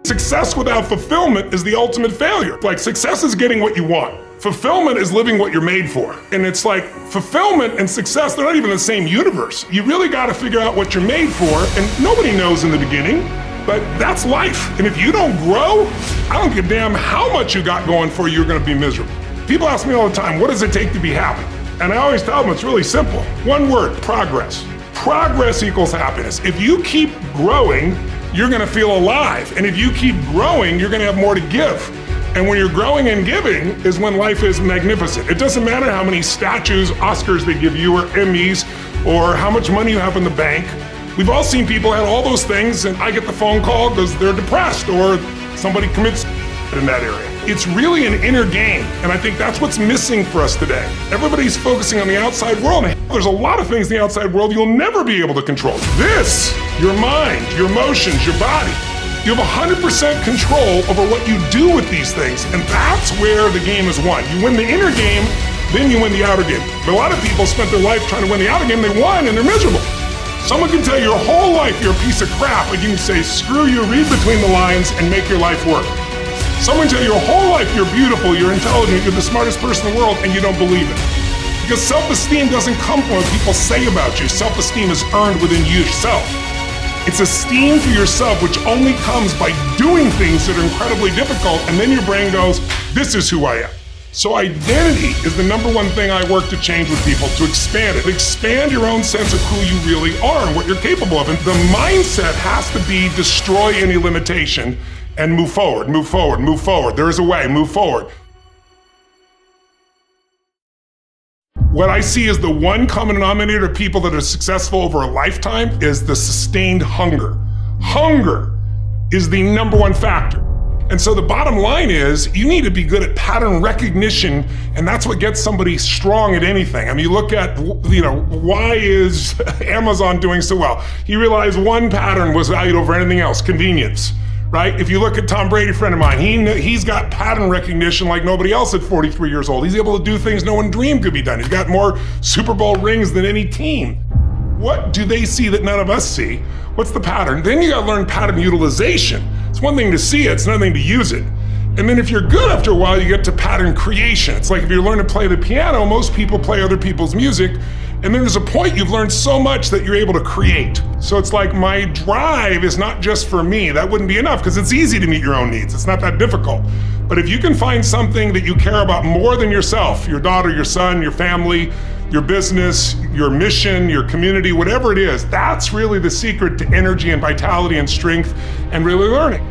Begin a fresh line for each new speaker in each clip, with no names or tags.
Success without fulfillment is the ultimate failure. Like, success is getting what you want. Fulfillment is living what you're made for. And it's like, fulfillment and success, they're not even the same universe. You really gotta figure out what you're made for, and nobody knows in the beginning, but that's life. And if you don't grow, I don't give a damn how much you got going for you, you're gonna be miserable. People ask me all the time, what does it take to be happy? And I always tell them it's really simple. One word, progress. Progress equals happiness. If you keep growing, you're gonna feel alive. And if you keep growing, you're gonna have more to give. And when you're growing and giving is when life is magnificent. It doesn't matter how many statues, Oscars they give you, or Emmys, or how much money you have in the bank. We've all seen people have all those things, and I get the phone call because they're depressed or somebody commits in that area. It's really an inner game, and I think that's what's missing for us today. Everybody's focusing on the outside world, and there's a lot of things in the outside world you'll never be able to control. This, your mind, your emotions, your body, you have 100% control over what you do with these things, and that's where the game is won. You win the inner game, then you win the outer game. But a lot of people spent their life trying to win the outer game, they won, and they're miserable. Someone can tell you your whole life you're a piece of crap, but you can say, screw you, read between the lines, and make your life work. Someone can tell you your whole life you're beautiful, you're intelligent, you're the smartest person in the world, and you don't believe it. Because self-esteem doesn't come from what people say about you. Self-esteem is earned within yourself. It's esteem for yourself, which only comes by doing things that are incredibly difficult, and then your brain goes, this is who I am. So identity is the number one thing I work to change with people, to expand it. Expand your own sense of who you really are and what you're capable of. And the mindset has to be destroy any limitation and move forward, move forward, move forward. There is a way, move forward. What I see as the one common denominator of people that are successful over a lifetime is the sustained hunger. Hunger is the number one factor. And so the bottom line is you need to be good at pattern recognition, and that's what gets somebody strong at anything. I mean, you look at, why is Amazon doing so well? He realized one pattern was valued over anything else, convenience. Right? If you look at Tom Brady, a friend of mine, he's got pattern recognition like nobody else at 43 years old. He's able to do things no one dreamed could be done. He's got more Super Bowl rings than any team. What do they see that none of us see? What's the pattern? Then you gotta learn pattern utilization. It's one thing to see it, it's another thing to use it. And then if you're good after a while, you get to pattern creation. It's like if you learn to play the piano, most people play other people's music, and then there's a point you've learned so much that you're able to create. So it's like my drive is not just for me. That wouldn't be enough because it's easy to meet your own needs. It's not that difficult. But if you can find something that you care about more than yourself, your daughter, your son, your family, your business, your mission, your community, whatever it is, that's really the secret to energy and vitality and strength and really learning.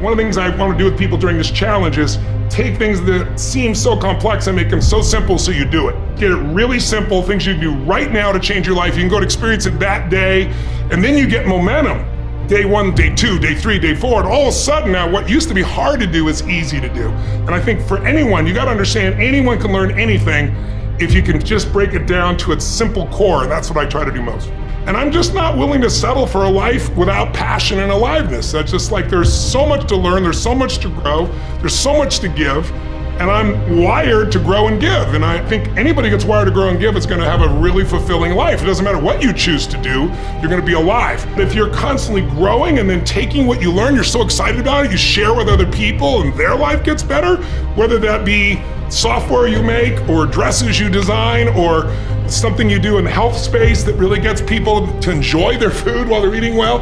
One of the things I want to do with people during this challenge is take things that seem so complex and make them so simple so you do it. Get it really simple, things you can do right now to change your life. You can go to experience it that day, and then you get momentum. Day 1, day 2, day 3, day 4, and all of a sudden now what used to be hard to do is easy to do. And I think for anyone, you gotta understand anyone can learn anything if you can just break it down to its simple core, and that's what I try to do most. And I'm just not willing to settle for a life without passion and aliveness. That's just like, there's so much to learn, there's so much to grow, there's so much to give, and I'm wired to grow and give. And I think anybody that's wired to grow and give is gonna have a really fulfilling life. It doesn't matter what you choose to do, you're gonna be alive. If you're constantly growing and then taking what you learn, you're so excited about it, you share with other people and their life gets better, whether that be software you make or dresses you design or something you do in the health space that really gets people to enjoy their food while they're eating well.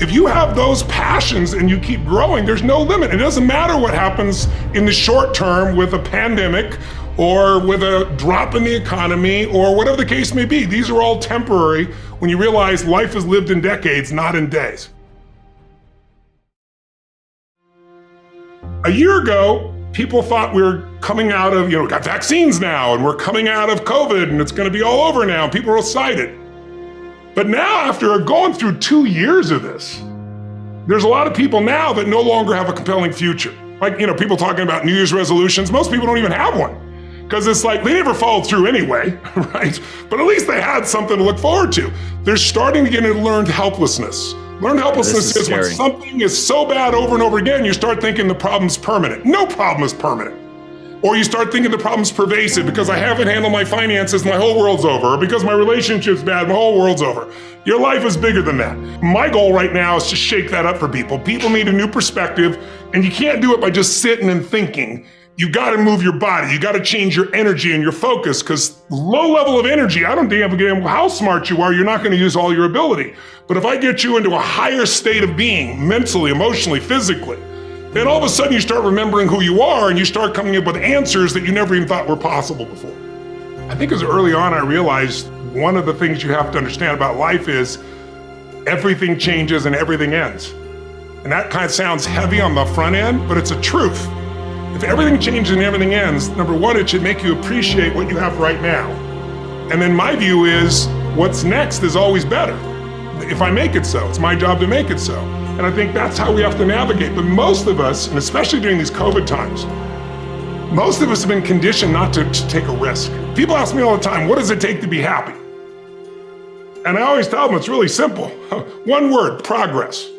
If you have those passions and you keep growing, there's no limit. It doesn't matter what happens in the short term with a pandemic or with a drop in the economy or whatever the case may be. These are all temporary when you realize life is lived in decades, not in days. A year ago, people thought we were coming out of, we got vaccines now and we're coming out of COVID and it's gonna be all over now. People are excited. But now after going through 2 years of this, there's a lot of people now that no longer have a compelling future. Like, people talking about New Year's resolutions, most people don't even have one. Because it's like, they never followed through anyway, right? But at least they had something to look forward to. They're starting to get into learned helplessness. Learned helplessness is when something is so bad over and over again, you start thinking the problem's permanent. No problem is permanent. Or you start thinking the problem's pervasive because I haven't handled my finances, my whole world's over. Or because my relationship's bad, my whole world's over. Your life is bigger than that. My goal right now is to shake that up for people. People need a new perspective, and you can't do it by just sitting and thinking. You gotta move your body. You gotta change your energy and your focus, because low level of energy, I don't damn how smart you are, you're not gonna use all your ability. But if I get you into a higher state of being, mentally, emotionally, physically, then all of a sudden you start remembering who you are and you start coming up with answers that you never even thought were possible before. I think as early on I realized one of the things you have to understand about life is everything changes and everything ends. And that kind of sounds heavy on the front end, but it's a truth. If everything changes and everything ends, number one, it should make you appreciate what you have right now. And then my view is what's next is always better. If I make it so, it's my job to make it so. And I think that's how we have to navigate. But most of us, and especially during these COVID times, most of us have been conditioned not to take a risk. People ask me all the time, what does it take to be happy? And I always tell them it's really simple. One word, progress.